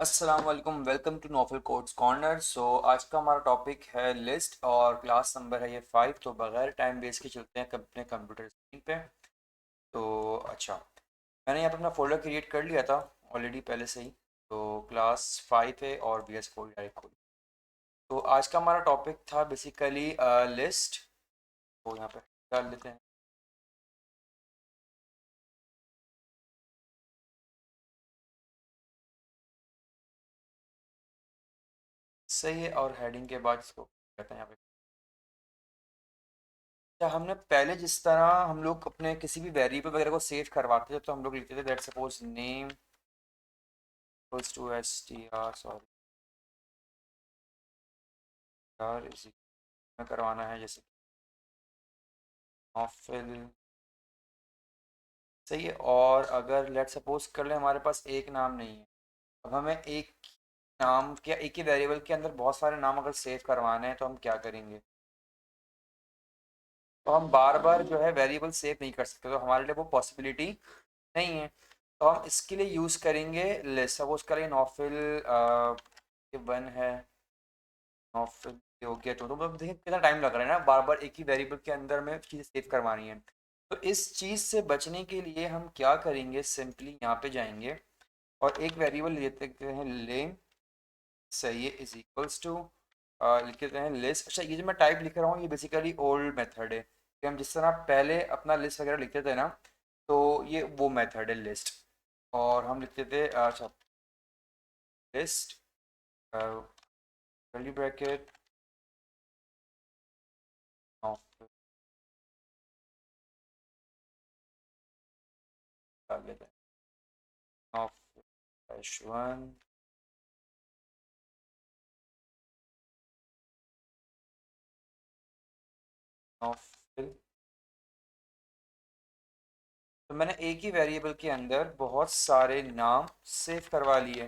अस्सलाम वालेकुम, welcome to novel codes corner. आज का हमारा टॉपिक है लिस्ट और क्लास नंबर है ये 5। तो बगैर टाइम वेस्ट के चलते हैं अपने कंप्यूटर स्क्रीन पे। तो अच्छा, मैंने यहाँ पे अपना फोल्डर क्रिएट कर लिया था ऑलरेडी पहले से ही। तो क्लास 5 है और वी एस कोड डायरेक्ट खोल। तो आज का हमारा टॉपिक था बेसिकली लिस्ट। तो यहाँ पे डाल लेते हैं। सही है, और हेडिंग के बाद इसको कहते हैं यहाँ पे। क्या हमने पहले जिस तरह हम लोग अपने किसी भी वेरिएबल वगैरह को सेव करवाते थे तो हम लोग लिखते थे that suppose name equals to S T R, sorry यार, इसी में करवाना है जैसे नॉफिल। सही है। और अगर लेट सपोज कर ले हमारे पास एक नाम नहीं है, अब हमें एक नाम क्या एक ही वेरिएबल के अंदर बहुत सारे नाम अगर सेव करवाने हैं तो हम क्या करेंगे? तो हम बार बार जो है वेरिएबल सेव नहीं कर सकते, तो हमारे लिए वो पॉसिबिलिटी नहीं है। तो हम इसके लिए यूज़ करेंगे लिस्ट। सपोज करें नॉफिल वन है, नॉफिल हो गया। तो मतलब देखिए कितना टाइम लग रहा है ना, बार बार एक ही वेरिएबल के अंदर में चीज़ें सेव करवानी है। तो इस चीज़ से बचने के लिए हम क्या करेंगे, सिंपली यहाँ पे जाएंगे और एक वेरिएबल लेते हैं लें। सही है, इज इक्वल्स टू लिख लेते हैं लिस्ट। अच्छा, ये जो मैं टाइप लिख रहा हूँ ये बेसिकली ओल्ड मेथड है कि हम जिस तरह पहले अपना लिस्ट वगैरह लिखते थे ना, तो ये वो मेथड है लिस्ट। और हम लिखते थे अच्छा लिस्ट कर्ली ब्रैकेट ऑफ, डाल लेते हैं ऑफ डैश वन ऑफ। तो मैंने एक ही वेरिएबल के अंदर बहुत सारे नाम सेव करवा लिए,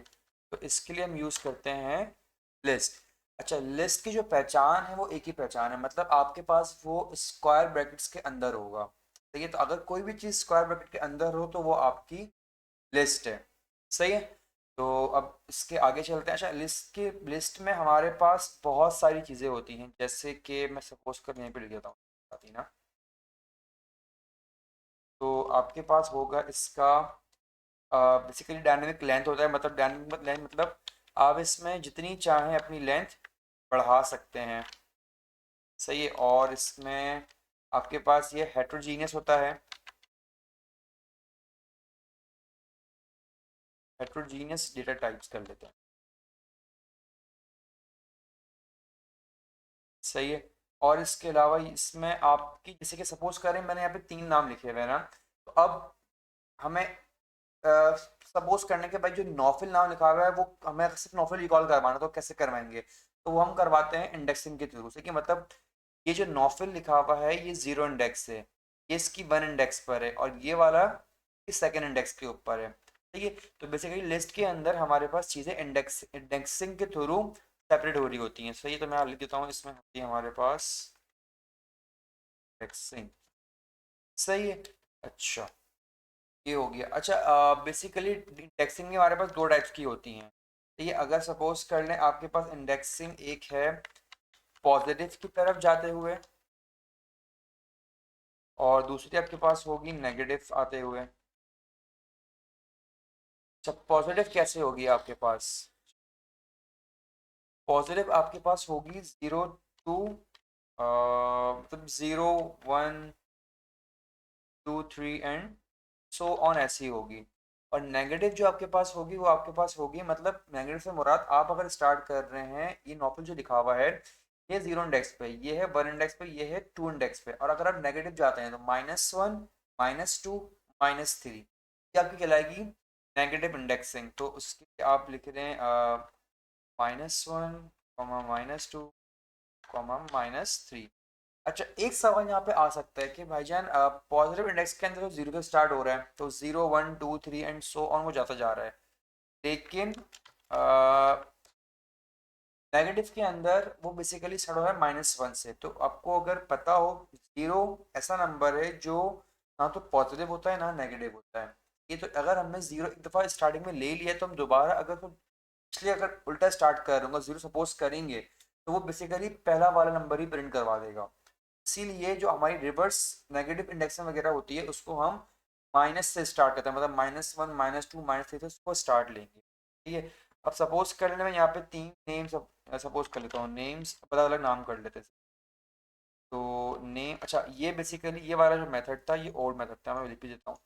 तो इसके लिए हम यूज़ करते हैं लिस्ट। अच्छा, लिस्ट की जो पहचान है वो एक ही पहचान है, मतलब आपके पास वो स्क्वायर ब्रैकेट्स के अंदर होगा। ठीक है, तो अगर कोई भी चीज़ स्क्वायर ब्रैकेट के अंदर हो तो वो आपकी लिस्ट है। सही है। तो अब इसके आगे चलते हैं। अच्छा, लिस्ट में हमारे पास बहुत सारी चीज़ें होती हैं, जैसे कि मैं सपोज कर यहीं पे लिख देता हूँ साथ ही ना। तो आपके पास होगा इसका बेसिकली डायनेमिक लेंथ होता है, मतलब डायनेमिक लेंथ मतलब आप इसमें जितनी चाहें अपनी लेंथ बढ़ा सकते हैं। सही है। और इसमें आपके पास ये हेट्रोजीनियस होता है, हेट्रोजीनियस डेटा टाइप्स कर लेते हैं। सही है। और इसके अलावा इसमें आपकी जैसे कि सपोज करें मैंने यहाँ पे 3 नाम लिखे हुए हैं ना, तो अब हमें सपोज करने के बाद जो नॉफिल नाम लिखा हुआ है वो हमें सिर्फ नॉफिल रिकॉल करवाना, तो कैसे करवाएंगे? तो वो हम करवाते हैं इंडेक्सिंग के थ्रू से, कि मतलब ये जो नॉफिल लिखा हुआ है ये 0 इंडेक्स है, ये इसकी 1 इंडेक्स पर है, और ये वाला इस सेकेंड इंडेक्स के ऊपर है। ठीक है। तो बेसिकली लिस्ट के अंदर हमारे पास चीज़ें इंडेक्सिंग के थ्रू सेपरेट हो रही होती हैं। सही है, तो मैं लिख देता हूँ इसमें होती है हमारे पास इंडेक्सिंग। सही है। अच्छा, ये हो गया। अच्छा, बेसिकली इंडेक्सिंग में हमारे पास दो टाइप्स की होती हैं। तो ये अगर सपोज कर लें आपके पास इंडेक्सिंग एक है पॉजिटिव की तरफ जाते हुए, और दूसरी आपके पास होगी नेगेटिव आते हुए। अच्छा, पॉजिटिव कैसे होगी आपके पास? पॉजिटिव आपके पास होगी 0 2, मतलब 0 1 2 3 एंड सो ऑन, ऐसी होगी। और नेगेटिव जो आपके पास होगी वो आपके पास होगी, मतलब नेगेटिव से मुराद आप अगर स्टार्ट कर रहे हैं ये नॉवल जो लिखा हुआ है ये 0 इंडेक्स पे, ये है 1 इंडेक्स पे, ये है 2 इंडेक्स पे, और अगर आप नेगेटिव जाते हैं तो -1 -2 -3, ये आपकी कहलाएगी नेगेटिव इंडेक्सिंग। तो उसके लिए आप लिख रहे हैं -1 -2 -3। अच्छा, एक सवाल यहाँ पे आ सकता है कि भाईजान पॉजिटिव इंडेक्स के अंदर तो 0 से स्टार्ट हो रहा है, तो 0 1 2 3 एंड सो ऑन वो जाता जा रहा है, लेकिन नेगेटिव के अंदर वो बेसिकली स्टार्ट हो रहा है -1 से। तो आपको अगर पता हो, 0 ऐसा नंबर है जो ना तो पॉजिटिव होता है ना नेगेटिव होता है। ये तो अगर हमने 0 एक दफ़ा स्टार्टिंग में ले लिया तो हम दोबारा अगर इसलिए अगर उल्टा स्टार्ट कर दूंगा, जीरो सपोज करेंगे, तो वो बेसिकली पहला वाला नंबर ही प्रिंट करवा देगा। इसीलिए जो हमारी रिवर्स नेगेटिव इंडेक्सिंग वगैरह होती है उसको हम माइनस से स्टार्ट करते हैं, मतलब -1 -2 -3 से उसको स्टार्ट लेंगे, ठीक है। अब सपोज कर लेने में यहाँ पे तीन नेम्स सपोज कर लेता हूँ, नेम्स अलग अलग नाम कर लेते हैं। तो नेम, अच्छा ये बेसिकली ये वाला जो मेथड था ये ओल्ड मेथड था, मैं लिख भी देता हूँ।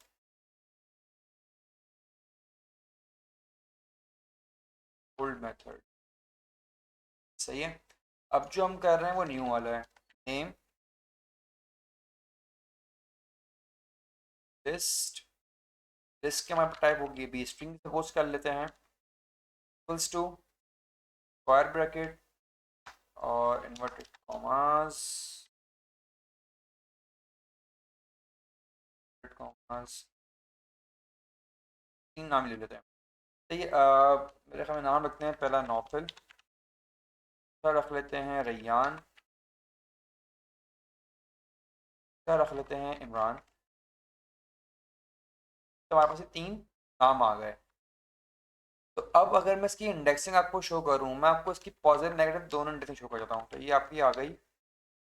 ओल्ड मेथड, सही है। अब जो हम कर रहे हैं वो न्यू वाला है, नेम लिस्ट। लिस्ट के हमारे टाइप होगी बी स्ट्रिंग, सपोज कर लेते हैं, इक्वल्स टू स्क्वायर ब्रैकेट और इन्वर्टेड कॉमास, कॉमास, तीन नाम ले लेते हैं। ठीक है, मेरे ख्याल में नाम रखते हैं पहला नौफिल, दूसरा रख लेते हैं रैयान, तीसरा रख लेते हैं इमरान। तो हमारे पास ये तीन नाम आ गए। तो अब अगर मैं इसकी इंडेक्सिंग आपको शो करूं, मैं आपको इसकी पॉजिटिव नेगेटिव दोनों इंडेक्सिंग शो कर देता हूँ। तो ये आपकी आ गई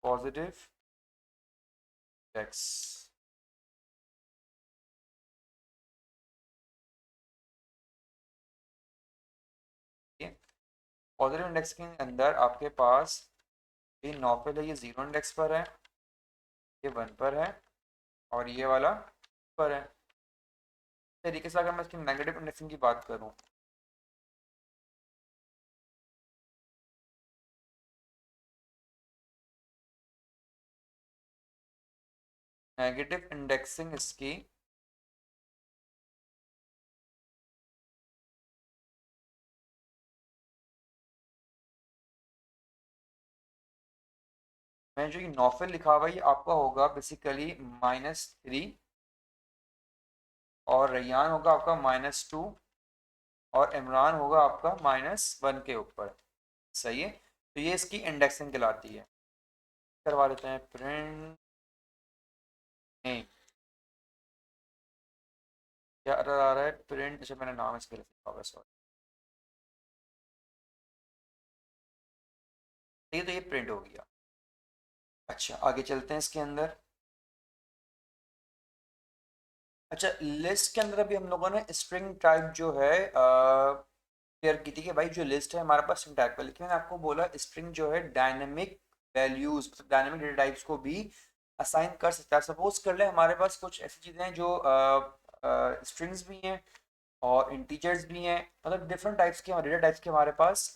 पॉजिटिव इंडेक्स। पॉजिटिव इंडेक्स के अंदर आपके पास ये नौफिल है, ये जीरो इंडेक्स पर है, ये वन पर है, और ये वाला पर है। इस तरीके से अगर मैं इसकी नेगेटिव इंडेक्सिंग की बात करूँ, नेगेटिव इंडेक्सिंग इसकी मैं जो ये नौफिल लिखा हुआ है ये आपका होगा बेसिकली -3, और रैयान होगा आपका -2, और इमरान होगा आपका -1 के ऊपर, सही है। तो ये इसकी इंडेक्सिंग कहलाती है। करवा लेते हैं प्रिंट नेम, क्या error आ रहा है, प्रिंट, अच्छा मैंने नाम इसके लिखा हुआ है, सॉरी। ठीक है, तो ये प्रिंट हो गया। अच्छा आगे चलते हैं इसके अंदर। अच्छा लिस्ट के अंदर अभी हम लोगों ने स्ट्रिंग टाइप जो है क्लियर की थी कि भाई जो लिस्ट है हमारे पास स्ट्रिंग टाइप का, लेकिन मैंने आपको बोला स्ट्रिंग जो है dynamic values, dynamic data types को भी असाइन कर सकता है। सपोज कर ले हमारे पास कुछ ऐसी चीज़ें हैं जो स्ट्रिंग्स भी हैं और इंटीजर्स भी हैं, मतलब डिफरेंट टाइप्स के डेटा टाइप्स के हमारे पास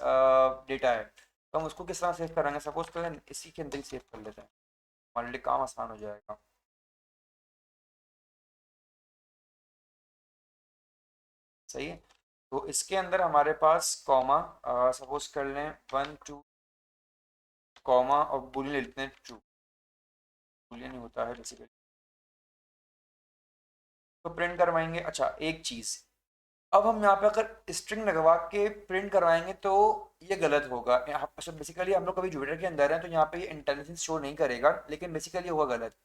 डेटा है। तो हम उसको किस तरह सेव करेंगे, सपोज करें इसी के अंदर ही सेव कर लेते हैं, हमारे लिए काम आसान हो जाएगा। सही है। तो इसके अंदर हमारे पास कॉमा, सपोज कर लें 1 2, कॉमा और बुलियन ले लेते हैं ट्रू, बुलियन ही होता है बेसिकली। तो प्रिंट करवाएंगे। अच्छा एक चीज़, अब हम यहाँ पे अगर स्ट्रिंग लगवा के प्रिंट करवाएंगे तो ये गलत होगा। अच्छा बेसिकली हम लोग कभी जुपिटर के अंदर हैं तो यहाँ पे ये इंटेलिजेंस शो नहीं करेगा, लेकिन बेसिकली होगा गलत।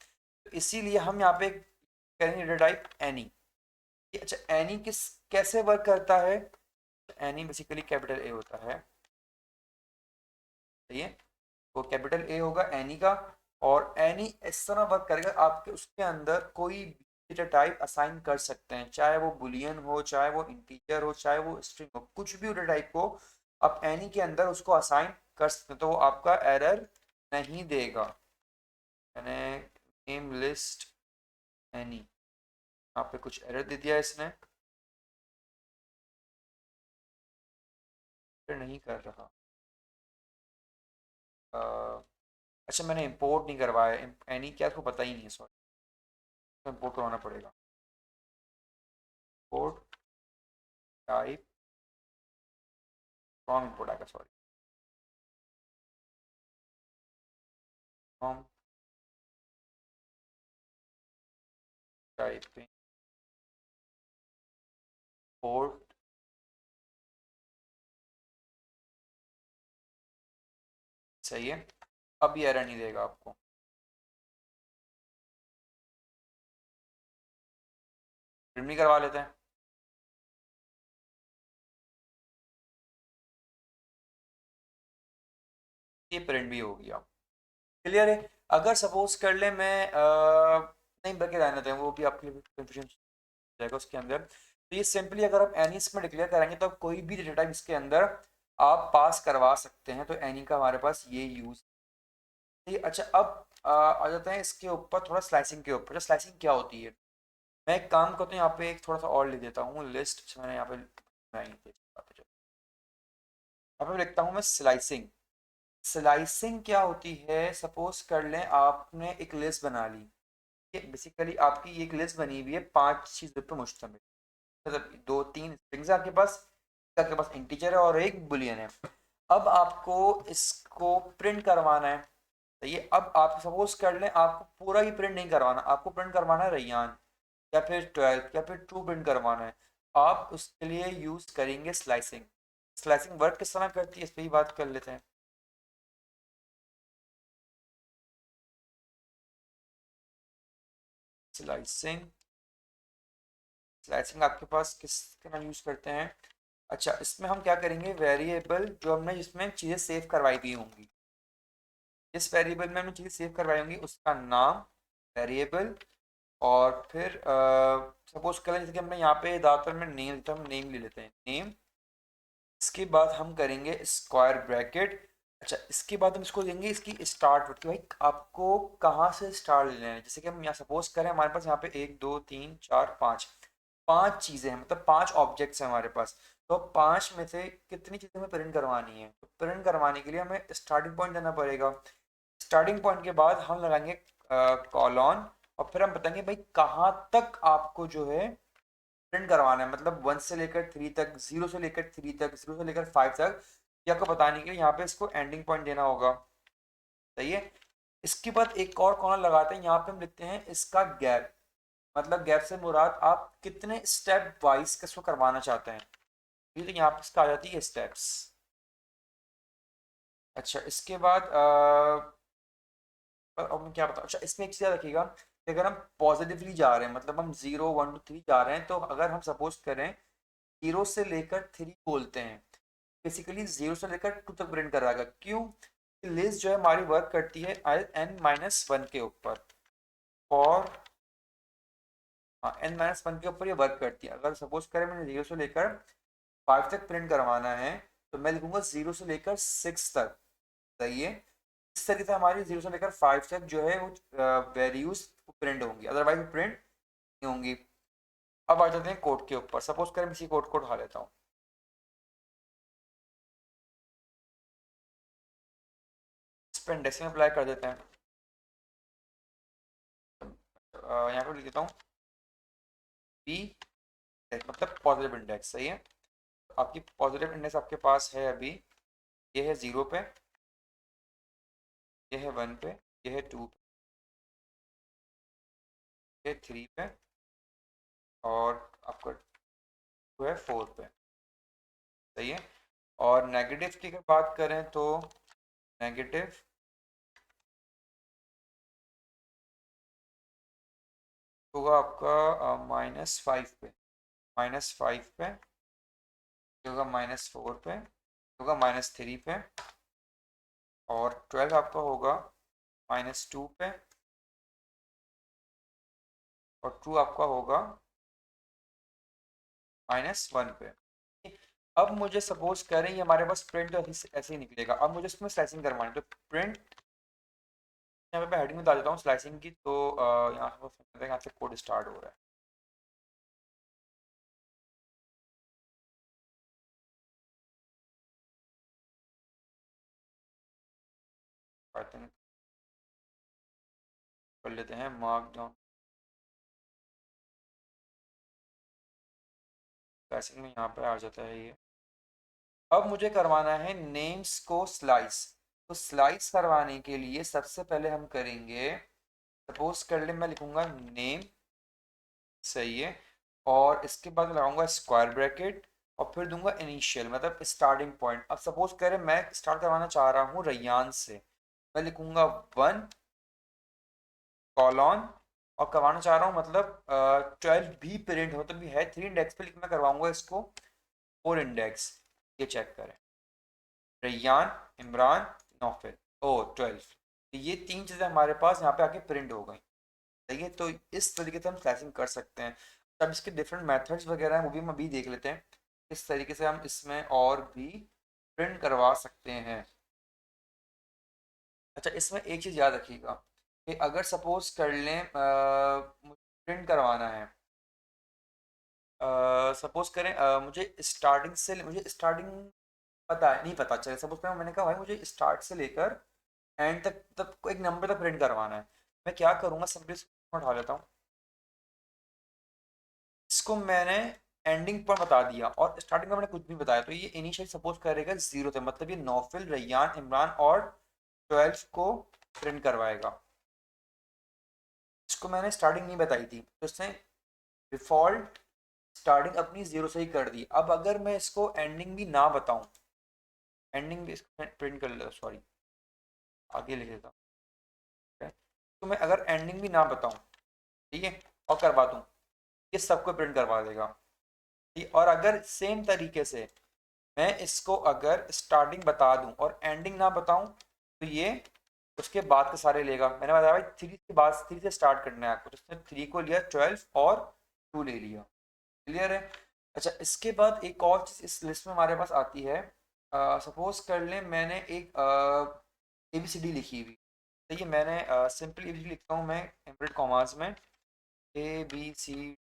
तो इसीलिए हम यहाँ पे करेंगे डेटा टाइप एनी। अच्छा एनी किस कैसे वर्क करता है, एनी बेसिकली कैपिटल ए होता है, सही है। वो कैपिटल ए होगा एनी का, और एनी इस तरह वर्क करेगा, आपके उसके अंदर कोई डेटा टाइप असाइन कर सकते हैं, चाहे वो बुलियन हो, चाहे वो इंटीजर हो, चाहे वो स्ट्रिंग हो, कुछ भी डेटा टाइप को आप एनी के अंदर उसको असाइन कर सकते हैं, तो वो आपका एरर नहीं देगा। मैंने नेम लिस्ट एनी, यहाँ पे कुछ एरर दे दिया इसने, फिर नहीं कर रहा। अ, अच्छा मैंने इंपोर्ट नहीं करवाया एनी, क्या आपको पता ही नहीं है, सॉरी, तो इंपोर्ट करवाना पड़ेगा। इंपोर्ट टाइप, रॉन्ग इंपोर्ट आएगा, सॉरी, फ्रॉम टाइपिंग पोर्ट, सही है। अब ये एरर नहीं देगा आपको। प्रिंट भी करवा लेते हैं। ये प्रिंट भी हो गया। क्लियर है। अगर सपोज कर ले मैं नहीं बल्कि रहने दें, वो भी आपके लिए कंफ्यूजन जाएगा उसके अंदर। तो ये सिंपली अगर आप एनी इसमें डिक्लेयर कराएंगे तो आप कोई भी डेटा टाइप इसके अंदर आप पास करवा सकते हैं, तो एनी का हमारे पास ये यूज। अच्छा, अब आ जाते हैं इसके ऊपर थोड़ा स्लाइसिंग के ऊपर। स्लाइसिंग क्या होती है, मैं एक काम करता हूँ यहाँ पे एक थोड़ा सा और लिख देता हूँ लिस्ट, मैंने यहाँ पे बनाई थी। यहाँ पे लिखता हूँ मैं स्लाइसिंग। स्लाइसिंग क्या होती है, सपोज कर लें आपने एक लिस्ट बना ली। ये बेसिकली आपकी एक लिस्ट बनी हुई है 5 चीज़ों पर मुश्तमिल, मतलब 2-3 स्ट्रिंग्स है आपके पास, आपके पास इंटीजर है और एक बुलियन है। अब आपको इसको प्रिंट करवाना है। तो ये अब आप सपोज कर लें आपको पूरा ही प्रिंट नहीं करवाना, आपको प्रिंट करवाना है रैयान या फिर 12 या फिर ट्रू प्रिंट करवाना है। आप उसके लिए यूज करेंगे स्लाइसिंग। स्लाइसिंग वर्क किस तरह करती है इस पर ही बात कर लेते हैं। स्लाइसिंग, स्लाइसिंग आपके पास किस तरह यूज करते हैं। अच्छा, इसमें हम क्या करेंगे, वेरिएबल जो हमने जिसमें चीज़ें सेव करवाई हुई होंगी, जिस वेरिएबल में हमने चीज़ें सेव करवाई होंगी उसका नाम वेरिएबल। और फिर सपोज करें जैसे कि हमने यहाँ पे ज़्यादातर में नेम, तो हम नेम ले लेते हैं नेम। इसके बाद हम करेंगे स्क्वायर ब्रैकेट। अच्छा, इसके बाद हम इसको देंगे इसकी स्टार्ट वर्ड कि भाई आपको कहाँ से स्टार्ट लेना है। जैसे कि हम यहाँ सपोज करें हमारे पास यहाँ पे 1 2 3 4 5 5 चीज़ें हैं, मतलब 5 ऑब्जेक्ट्स हैं हमारे पास। तो 5 में से कितनी चीज़ें हमें प्रिंट करवानी है, तो प्रिंट करवाने के लिए हमें स्टार्टिंग पॉइंट देना पड़ेगा। स्टार्टिंग पॉइंट के बाद हम लगाएंगे कॉलन, और फिर हम बताएंगे भाई कहाँ तक आपको जो है प्रिंट करवाना है, मतलब 1 से लेकर 3 तक, 0 से लेकर 3 तक, 0 से लेकर 5 तक। ये आपको बताने के लिए यहाँ पे इसको एंडिंग पॉइंट देना होगा। सही है। इसके बाद एक और कॉलन लगाते हैं, यहाँ पे हम लिखते हैं इसका गैप, मतलब गैप से मुराद आप कितने स्टेप वाइज किसको करवाना चाहते हैं। ठीक है, यहाँ पे इसका आ जाती है स्टेप्स। अच्छा, इसके बाद अब मैं क्या बताऊँ। अच्छा, इसमें एक चीज़ याद रखिएगा कि अगर हम पॉजिटिवली जा रहे हैं, मतलब हम 0 1 2 3 जा रहे हैं, तो अगर हम सपोज करें 0 से लेकर 3 बोलते हैं, बेसिकली 0 से लेकर 2 तक प्रिंट कराएगा। क्यों, लिस्ट जो है हमारी वर्क करती है n-1 के ऊपर, और हाँ n-1 के ऊपर ये वर्क करती है। अगर सपोज करें मैंने 0 से लेकर 5 तक प्रिंट करवाना है, तो मैं लिखूंगा 0 से लेकर 6 तक। सही है। इस तरीके से हमारी 0 से लेकर 5 तक जो है वो वैल्यूज प्रिंट होंगी, अदरवाइज प्रिंट नहीं होंगी। अब आ जाते हैं कोड के ऊपर। सपोज करें मैं इसी कोड को उठा लेता हूँ, इस पर इंडेक्सिंग अप्लाई कर देते हैं। यहाँ पर लिख देता हूँ पी, मतलब पॉजिटिव इंडेक्स। सही है। आपकी पॉजिटिव इंडेक्स आपके पास है अभी, ये है 0 पे, ये है 1 पे, ये है 2 पे, ये 3 पे, और आपका 2 है 4 पे। सही है। और नेगेटिव की अगर बात करें तो नेगेटिव होगा आपका -5 पे, -5 पे, ये होगा -4 पे, ये होगा -3 पे, और 12 आपका होगा -2 पे, और 2 आपका होगा -1 पे। अब मुझे सपोज करें ये हमारे पास प्रिंट ऐसे ही निकलेगा। अब मुझे इसमें स्लाइसिंग करवानी है, तो प्रिंट यहाँ पे मैं हेडिंग में डाल देता हूँ स्लाइसिंग की। तो यहाँ से कोड स्टार्ट हो रहा है। पाइथन कर लेते हैं मार्क डाउन, स्लाइसिंग में यहाँ पे आ जाता है ये। अब मुझे करवाना है नेम्स को स्लाइस। तो स्लाइस करवाने के लिए सबसे पहले हम करेंगे, सपोज कर ले मैं लिखूंगा नेम। सही है। और इसके बाद लगाऊंगा स्क्वायर ब्रैकेट, और फिर दूंगा इनिशियल, मतलब स्टार्टिंग पॉइंट। अब सपोज करें मैं स्टार्ट करवाना चाह रहा हूँ रैयान से, मैं लिखूंगा 1 कॉलन, और करवाना चाह रहा हूँ मतलब 12 भी प्रिंट हो, मतलब भी है 3 इंडेक्स पे, लेकिन मैं करवाऊंगा इसको 4 इंडेक्स। ये चेक करें, रैयान, इमरान, नॉफिल, ओ 12। ये तीन चीज़ें हमारे पास यहाँ पे आके प्रिंट हो गई। सही है, तो इस तरीके से हम स्लाइसिंग कर सकते हैं। अब इसके डिफरेंट मेथड्स वगैरह हैं, वो भी हम अभी देख लेते हैं किस तरीके से हम इसमें और भी प्रिंट करवा सकते हैं। अच्छा, इसमें एक चीज़ याद रखिएगा कि अगर सपोज कर लें प्रिंट करवाना है, सपोज करें मुझे स्टार्टिंग से, मुझे स्टार्टिंग पता है नहीं पता चले, सपोज करें मैंने कहा भाई मुझे स्टार्ट से लेकर एंड तक तक एक नंबर तक प्रिंट करवाना है, मैं क्या करूँगा, सिंपली उठा लेता हूँ, इसको मैंने एंडिंग पर बता दिया और स्टार्टिंग में मैंने कुछ भी बताया, तो ये इनिशियल सपोज करेगा जीरो से, मतलब ये नौफिल, रैयान, इमरान और 12 को प्रिंट करवाएगा। इसको मैंने स्टार्टिंग नहीं बताई थी, तो इसने डिफॉल्ट स्टार्टिंग अपनी जीरो से ही कर दी। अब अगर मैं इसको एंडिंग भी ना बताऊं, एंडिंग भी इसको प्रिंट कर लेता, सॉरी आगे लिख देता हूँ, तो मैं अगर एंडिंग भी ना बताऊं, ठीक है, और करवा दूं, ये सबको प्रिंट करवा देगा। ठीक, और अगर सेम तरीके से मैं इसको अगर स्टार्टिंग बता दूं और एंडिंग ना बताऊं, तो ये उसके बाद के सारे लेगा। मैंने बताया भाई थ्री के बाद, थ्री से स्टार्ट करना है आपको, तो उसने थ्री को लिया, 12 और टू ले लिया। क्लियर है। अच्छा, इसके बाद एक और चीज़ इस लिस्ट में हमारे पास आती है, सपोज कर लें मैंने एक ए बी सी डी लिखी हुई, देखिए मैंने simple A B C D लिखता हूँ मैं इनवर्टेड कॉमास में, ए बी सी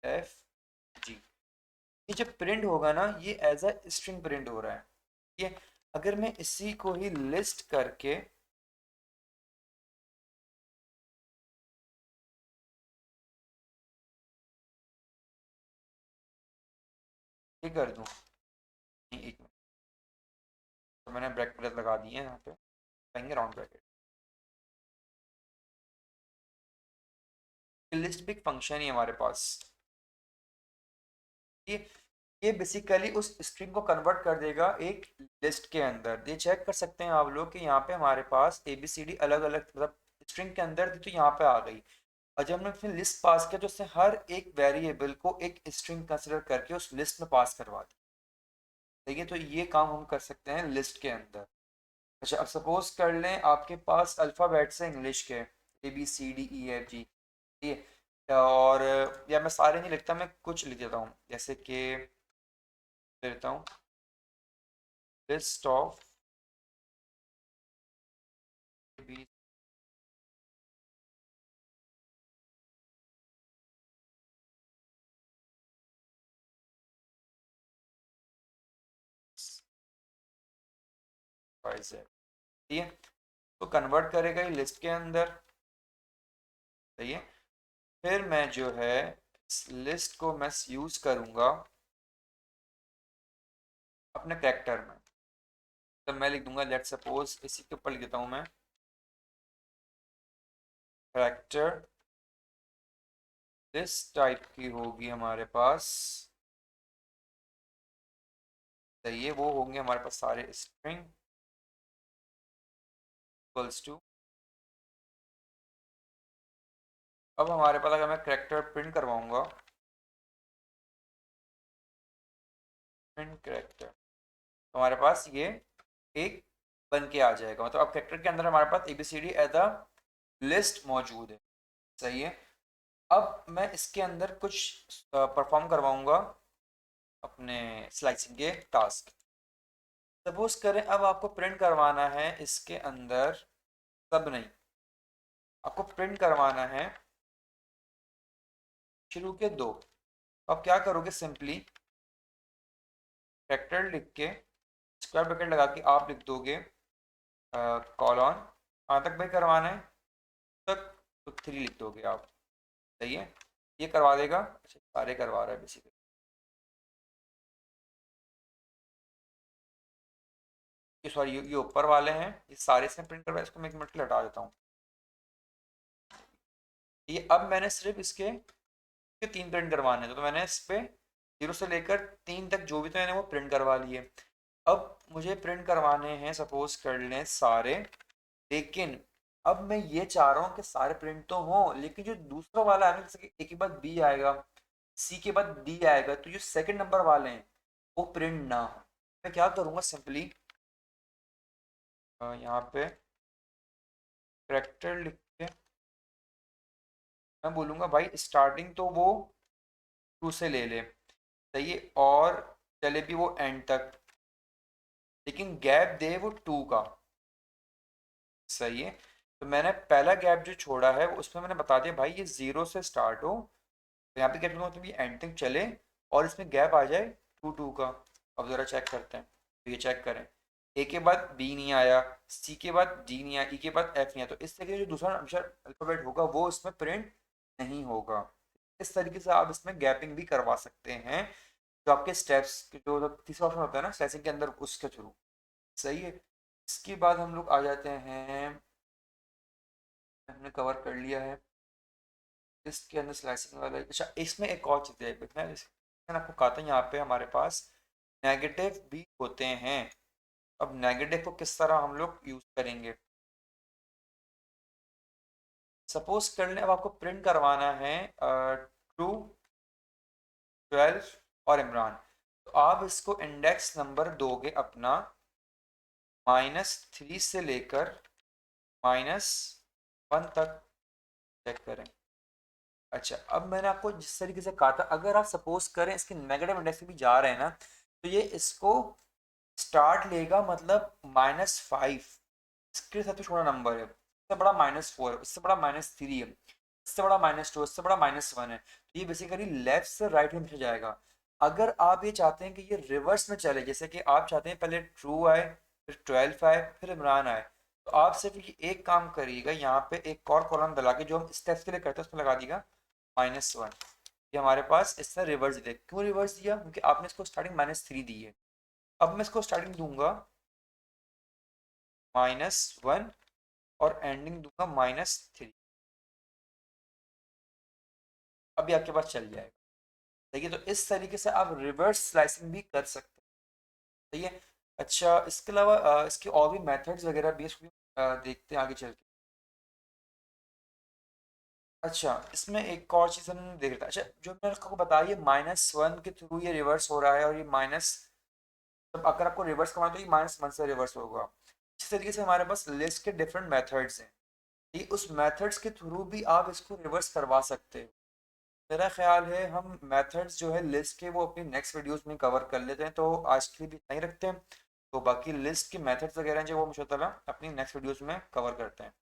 एफ जी। ये जब प्रिंट होगा ना, ये एज अ स्ट्रिंग प्रिंट हो रहा है। ये अगर मैं इसी को ही लिस्ट करके ये कर दूं, नहीं, एक मिनट, तो मैंने ब्रैकेट लगा दिए हैं यहाँ पे, कहेंगे राउंड ब्रैकेट। लिस्ट भी एक फंक्शन ही है हमारे पास। ये ये बेसिकली उस स्ट्रिंग को कन्वर्ट कर देगा एक लिस्ट के अंदर। ये चेक कर सकते हैं आप लोग कि यहाँ पे हमारे पास ए बी सी डी अलग अलग, मतलब स्ट्रिंग के अंदर थी तो यहाँ पे आ गई। और जब हमने फिर लिस्ट पास किया तो उसने हर एक वेरिएबल को एक स्ट्रिंग कंसिडर करके उस लिस्ट में पास करवा दी। देखिए, तो ये काम हम कर सकते हैं लिस्ट के अंदर। अच्छा, अब सपोज कर लें आपके पास अल्फ़ाबेट्स हैं इंग्लिश के, A B C D E F G, ठीक है, और या मैं सारे नहीं लिखता, मैं कुछ लिख देता हूँ, जैसे कि देता हूँ list of B by Z, ठीक है, तो कन्वर्ट करेगा ये लिस्ट के अंदर। सही है, फिर मैं जो है इस लिस्ट को मैं यूज करूंगा अपने कैरेक्टर में। तो मैं लिख दूंगा, लेट सपोज इसी के ऊपर लिख देता हूँ मैं, कैरेक्टर लिस्ट टाइप की होगी हमारे पास। सही है, वो होंगे हमारे पास सारे स्ट्रिंग इक्वल्स टू। अब हमारे पास अगर मैं कैरेक्टर प्रिंट करवाऊंगा, प्रिंट कैरेक्टर, तो हमारे पास ये एक बन के आ जाएगा, मतलब अब कैरेक्टर के अंदर हमारे पास एबीसीडी एज अ लिस्ट मौजूद है। सही है, अब मैं इसके अंदर कुछ परफॉर्म करवाऊंगा अपने स्लाइसिंग के टास्क। सपोज करें अब आपको प्रिंट करवाना है इसके अंदर, सब नहीं, आपको प्रिंट करवाना है शुरू के दो। अब क्या करोगे, सिंपली फैक्टर लिख के स्क्वायर ब्रैकेट लगा के आप लिख दोगे कॉलन, कहाँ तक भाई करवाना है, तक, तो थ्री लिख दोगे आप। सही है, ये करवा देगा। अच्छा, सारे करवा रहा है बेसिकली, ये सॉरी ये ऊपर वाले हैं, ये सारे से प्रिंट करवा, इसको मैं एक मिनट के लिए हटा देता हूँ। ये अब मैंने सिर्फ इसके के तीन प्रिंट करवाने हैं, तो मैंने इस पे जीरो से लेकर तीन तक जो भी थे मैंने वो प्रिंट करवा लिए। अब मुझे प्रिंट करवाने हैं, सपोज कर लें सारे, लेकिन अब मैं ये चाह रहा हूँ कि सारे प्रिंट तो हों, लेकिन जो दूसरा वाला है ना, जैसे कि ए के बाद बी आएगा, सी के बाद डी आएगा, तो जो सेकंड नंबर वाले हैं वो प्रिंट ना हो। मैं क्या करूँगा, सिंपली यहाँ पे करेक्टर लिख के मैं बोलूँगा भाई स्टार्टिंग तो वो 2 से ले ले, सही है, और चले भी वो एंड तक, लेकिन गैप दे वो 2 का, सही है। तो मैंने पहला गैप जो छोड़ा है उसमें मैंने बता दिया भाई ये 0 से स्टार्ट हो, तो यहाँ पे गैप मतलब ये एंड तक चले और इसमें गैप आ जाए 2 का। अब ज़रा चेक करते हैं, तो ये चेक करें, ए के बाद बी नहीं आया, सी के बाद डी नहीं आया, ई के बाद एफ नहीं आया, तो इस तरीके से जो दूसरा अक्षर अल्फ़ाबेट होगा वो इसमें प्रिंट नहीं होगा। इस तरीके से आप इसमें गैपिंग भी करवा सकते हैं, जो आपके स्टेप्स जो तीसरा ऑप्शन होता है ना स्लाइसिंग के अंदर, उसके थ्रू, सही है। इसके बाद हम लोग आ जाते हैं, हमने कवर कर लिया है इसके अंदर स्लाइसिंग वाला। अच्छा, इसमें एक और चीज़ है, मैंने आपको कहा था यहाँ पे हमारे पास नेगेटिव भी होते हैं। अब नेगेटिव को किस तरह हम लोग यूज़ करेंगे, सपोज कर लें अब आपको प्रिंट करवाना है ट्रू, 12 और इमरान, तो आप इसको इंडेक्स नंबर दोगे अपना -3 से लेकर -1 तक, चेक करें। अच्छा, अब मैंने आपको जिस तरीके से कहा था, अगर आप सपोज करें इसके नेगेटिव इंडेक्स से भी जा रहे हैं ना, तो ये इसको स्टार्ट लेगा मतलब -5, इसके सबसे छोटा नंबर है, इससे बड़ा -4 है, इससे बड़ा -3 है, इससे बड़ा -2, इससे बड़ा -1 है, तो ये बेसिकली लेफ्ट से राइट में पीछे जाएगा। अगर आप ये चाहते हैं कि ये रिवर्स में चले, जैसे कि आप चाहते हैं पहले ट्रू आए, फिर 12 आए, फिर इमरान आए, तो आप सिर्फ ये एक काम करिएगा, यहाँ पे एक और कॉलम डला के जो हम स्टेप्स के लिए करते हैं उसमें लगा दीजिएगा -1। ये हमारे पास इसने रिवर्स दिया, क्यों रिवर्स दिया, क्योंकि आपने इसको स्टार्टिंग -3 दी है। अब मैं इसको स्टार्टिंग दूंगा -1 और एंडिंग दूंगा -3, अभी आपके पास चल जाएगा। देखिए, तो इस तरीके से आप रिवर्स स्लाइसिंग भी कर सकते हैं, सही है। अच्छा, इसके अलावा इसके और भी मेथड्स वगैरह भी है, इसको भी, देखते हैं आगे चल के। अच्छा, इसमें एक और चीज़ हम देख रहे थे, अच्छा जो मैंने आपको बताया ये -1 के थ्रू ये रिवर्स हो रहा है, और ये माइनस, तब अगर आपको रिवर्स करना है तो ये -1 से रिवर्स होगा। इस तरीके से हमारे पास लिस्ट के डिफरेंट मेथड्स हैं, ये उस मेथड्स के थ्रू भी आप इसको रिवर्स करवा सकते हो। मेरा ख्याल है हम मेथड्स जो है लिस्ट के वो अपनी नेक्स्ट वीडियोस में कवर कर लेते हैं, तो आज के लिए भी इतना ही रखते हैं। तो बाकी लिस्ट के मेथड्स वगैरह हैं जो वो इंशाल्लाह अपनी नेक्स्ट वीडियोस में कवर करते हैं।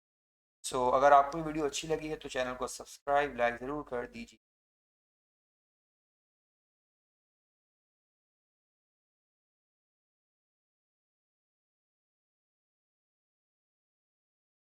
सो अगर आपको ये वीडियो अच्छी लगी है तो चैनल को सब्सक्राइब लाइक ज़रूर कर दीजिए।